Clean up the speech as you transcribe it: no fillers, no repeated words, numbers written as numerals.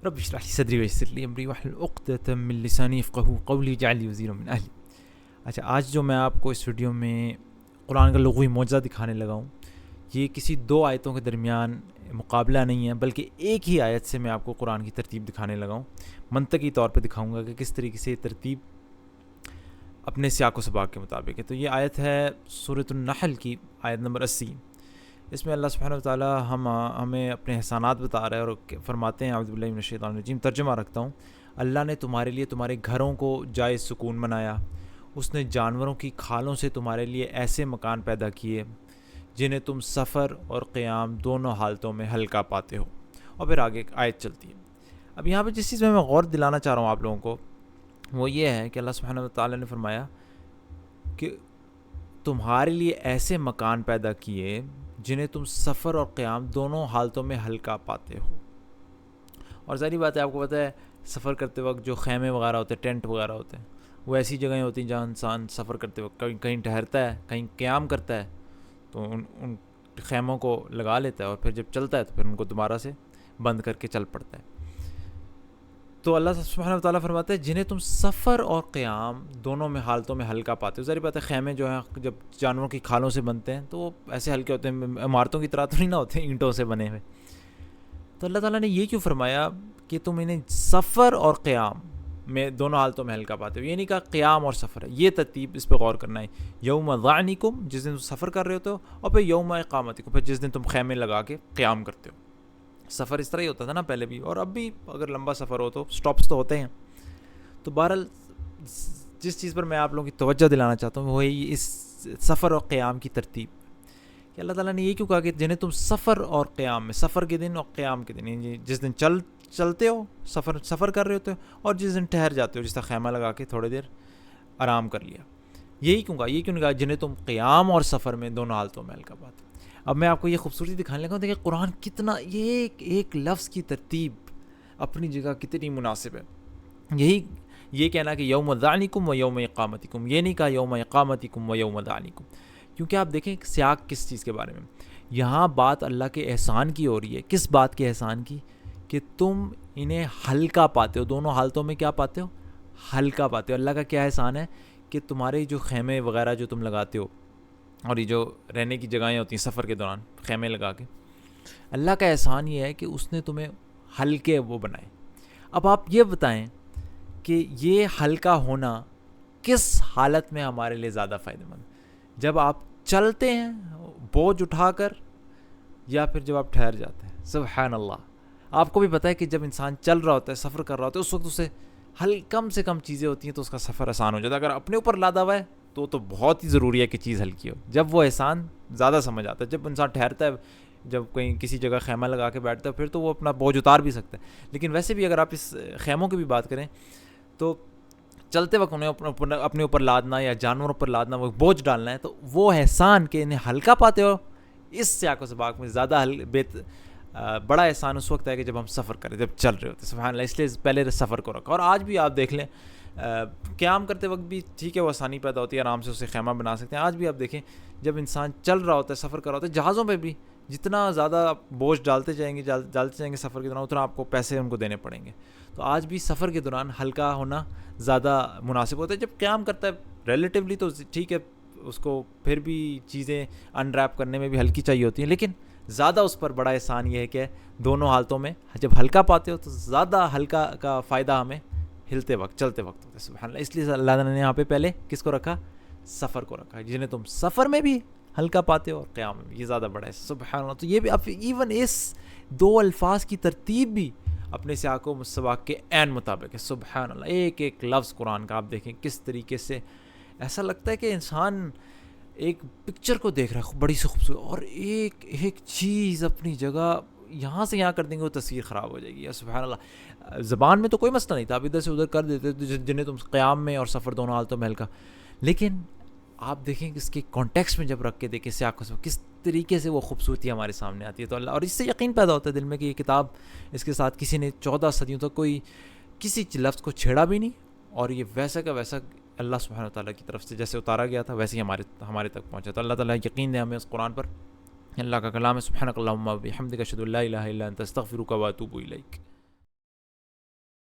رب اشرح لي صدری ویسر لی امری واحلل عقدۃ من لسانی یفقہوا قولی واجعل لی وزیرا من اہلی۔ اچھا، آج جو میں آپ کو اس ویڈیو میں قرآن کا لغوی معجزہ دکھانے لگا ہوں، یہ کسی دو آیتوں کے درمیان مقابلہ نہیں ہے، بلکہ ایک ہی آیت سے میں آپ کو قرآن کی ترتیب دکھانے لگا ہوں۔ منطقی طور پہ دکھاؤں گا کہ کس طریقے سے یہ ترتیب اپنے سیاق و سباق کے مطابق ہے۔ تو یہ آیت ہے سورۃ النحل کی آیت نمبر 80۔ اس میں اللہ سبحانہ و تعالیٰ ہمیں اپنے احسانات بتا رہا ہے اور فرماتے ہیں، اعوذ باللہ من الشیطان الرجیم، ترجمہ رکھتا ہوں۔ اللہ نے تمہارے لیے تمہارے گھروں کو جائے سکون بنایا، اس نے جانوروں کی کھالوں سے تمہارے لیے ایسے مکان پیدا کیے جنہیں تم سفر اور قیام دونوں حالتوں میں ہلکا پاتے ہو۔ اور پھر آگے آیت چلتی ہے۔ اب یہاں پہ جس چیز میں غور دلانا چاہ رہا ہوں آپ لوگوں کو، وہ یہ ہے کہ اللہ سبحانہ و تعالیٰ نے فرمایا کہ تمہارے لیے ایسے مکان پیدا کیے جنہیں تم سفر اور قیام دونوں حالتوں میں ہلکا پاتے ہو۔ اور ظاہری بات ہے، آپ کو پتہ ہے سفر کرتے وقت جو خیمے وغیرہ ہوتے ہیں، ٹینٹ وغیرہ ہوتے ہیں، وہ ایسی جگہیں ہوتی ہیں جہاں انسان سفر کرتے وقت کہیں ٹھہرتا ہے، کہیں قیام کرتا ہے، تو ان خیموں کو لگا لیتا ہے، اور پھر جب چلتا ہے تو پھر ان کو دوبارہ سے بند کر کے چل پڑتا ہے۔ تو اللہ سبحانہ و تعالیٰ فرماتا ہے جنہیں تم سفر اور قیام دونوں میں حالتوں میں ہلکا پاتے ہو۔ ظاہر بات ہے خیمے جو ہیں جب جانوروں کی کھالوں سے بنتے ہیں تو وہ ایسے ہلکے ہوتے ہیں، عمارتوں کی طرح تو نہیں نہ ہوتے، اینٹوں سے بنے ہوئے۔ تو اللہ تعالیٰ نے یہ کیوں فرمایا کہ تم انہیں سفر اور قیام میں دونوں حالتوں میں ہلکا پاتے ہو؟ یہ نہیں کہا قیام اور سفر ہے، یہ ترتیب اس پہ غور کرنا ہے۔ یوم ظعنکم، جس دن تم سفر کر رہے ہوتے ہو، اور پھر یوم اقامتکم، پھر جس دن تم خیمے لگا کے قیام کرتے ہو۔ سفر اس طرح ہی ہوتا تھا نا پہلے بھی، اور اب بھی اگر لمبا سفر ہو تو سٹاپس تو ہوتے ہیں۔ تو بہرحال جس چیز پر میں آپ لوگوں کی توجہ دلانا چاہتا ہوں وہ ہے اس سفر اور قیام کی ترتیب، کہ اللہ تعالیٰ نے یہ کیوں کہا کہ جنہیں تم سفر اور قیام میں، سفر کے دن اور قیام کے دن، یعنی جس دن چلتے ہو، سفر کر رہے ہوتے ہو، اور جس دن ٹھہر جاتے ہو، جس طرح خیمہ لگا کے تھوڑی دیر آرام کر لیا، یہی کیوں کہا؟ یہ کیوں نہیں کہا جنہیں تم قیام اور سفر میں دونوں حالتوں میں ہلکا پاتے ہو؟ اب میں آپ کو یہ خوبصورتی دکھانے لگا ہوں، دیکھیں قرآن کتنا یہ ایک لفظ کی ترتیب اپنی جگہ کتنی مناسب ہے۔ یہ کہنا کہ یوم ظعنکم و یوم اقامتکم، یہ نہیں کہا یوم اقامتکم و یوم ظعنکم، کیونکہ آپ دیکھیں سیاق کس چیز کے بارے میں، یہاں بات اللہ کے احسان کی ہو رہی ہے۔ کس بات کے احسان کی؟ کہ تم انہیں ہلکا پاتے ہو، دونوں حالتوں میں کیا پاتے ہو؟ ہلکا پاتے ہو۔ اللہ کا کیا احسان ہے کہ تمہارے جو خیمے وغیرہ جو تم لگاتے ہو، اور یہ جو رہنے کی جگہیں ہوتی ہیں سفر کے دوران خیمے لگا کے، اللہ کا احسان یہ ہے کہ اس نے تمہیں ہلکے وہ بنائے۔ اب آپ یہ بتائیں کہ یہ ہلکا ہونا کس حالت میں ہمارے لیے زیادہ فائدہ مند؟ جب آپ چلتے ہیں بوجھ اٹھا کر، یا پھر جب آپ ٹھہر جاتے ہیں؟ سبحان اللہ، آپ کو بھی پتہ ہے کہ جب انسان چل رہا ہوتا ہے، سفر کر رہا ہوتا ہے، اس وقت اسے کم سے کم چیزیں ہوتی ہیں تو اس کا سفر آسان ہو جاتا ہے۔ اگر اپنے اوپر لادا ہوا ہے تو بہت ہی ضروری ہے کہ چیز ہلکی ہو، جب وہ احسان زیادہ سمجھ آتا ہے۔ جب انسان ٹھہرتا ہے، جب کہیں کسی جگہ خیمہ لگا کے بیٹھتا ہے، پھر تو وہ اپنا بوجھ اتار بھی سکتا ہے۔ لیکن ویسے بھی اگر آپ اس خیموں کی بھی بات کریں تو چلتے وقت انہیں اپنے اوپر لادنا یا جانوروں پر لادنا، وہ بوجھ ڈالنا ہے، تو وہ احسان کہ انہیں ہلکا پاتے ہو، اس سیاق و سباق میں زیادہ بڑا احسان اس وقت ہے کہ جب ہم سفر کریں، جب چل رہے ہوتے ہیں۔ سبحان اللہ، اس لیے پہلے سفر کو رکھا۔ اور آج بھی آپ دیکھ لیں، قیام کرتے وقت بھی ٹھیک ہے، وہ آسانی پیدا ہوتی ہے، آرام سے اسے خیمہ بنا سکتے ہیں۔ آج بھی آپ دیکھیں جب انسان چل رہا ہوتا ہے، سفر کر رہا ہوتا ہے، جہازوں پہ بھی جتنا زیادہ بوجھ ڈالتے جائیں گے سفر کے دوران، اتنا آپ کو پیسے ان کو دینے پڑیں گے۔ تو آج بھی سفر کے دوران ہلکا ہونا زیادہ مناسب ہوتا ہے۔ جب قیام کرتا ہے ریلیٹیولی تو ٹھیک ہے، اس کو پھر بھی چیزیں انریپ کرنے میں بھی ہلکی چاہیے ہوتی ہیں، لیکن زیادہ اس پر بڑا احسان یہ ہے کہ دونوں حالتوں میں جب ہلکا پاتے ہو تو زیادہ ہلکا کا فائدہ ہمیں ہلتے وقت، چلتے وقت ہوتا ہے۔ سبحان اللہ، اس لیے اللہ تعالیٰ نے یہاں پہ پہلے کس کو رکھا؟ سفر کو رکھا، جنہیں تم سفر میں بھی ہلکا پاتے ہو اور قیام میں بھی، یہ زیادہ بڑا ہے۔ سبحان اللہ، تو یہ بھی ایون اس دو الفاظ کی ترتیب بھی اپنے سیاق و سباق کے عین مطابق ہے۔ سبحان اللہ، ایک ایک لفظ قرآن کا آپ دیکھیں کس طریقے سے، ایسا لگتا ہے کہ انسان ایک پکچر کو دیکھ رہا ہے بڑی سی خوبصورت، اور ایک ایک چیز اپنی جگہ یہاں سے یہاں کر دیں گے وہ تصویر خراب ہو جائے گی۔ یا سبحان اللہ، زبان میں تو کوئی مسئلہ نہیں تھا، آپ ادھر سے ادھر کر دیتے جنہیں تم قیام میں اور سفر دونوں حالتوں میں ہلکا، لیکن آپ دیکھیں کہ اس کے کانٹیکسٹ میں جب رکھ کے دیکھیں سیاق و کس طریقے سے وہ خوبصورتی ہمارے سامنے آتی ہے، تو اللہ، اور اس سے یقین پیدا ہوتا ہے دل میں کہ یہ کتاب، اس کے ساتھ کسی نے 14 صدیوں تک کوئی کسی لفظ کو چھیڑا بھی نہیں، اور یہ ویسا کا ویسا اللہ سبحانہ و تعالیٰ کی طرف سے جیسے اتارا گیا تھا ویسے ہی ہمارے تک پہنچا۔ تو اللہ تعالیٰ یقین دے ہمیں اس قرآن پر، اللہ کا کلام ہے۔ سبحانک اللہم و بحمدک، اشہد ان لا الہ الا انت، استغفرک و اتوب الیک۔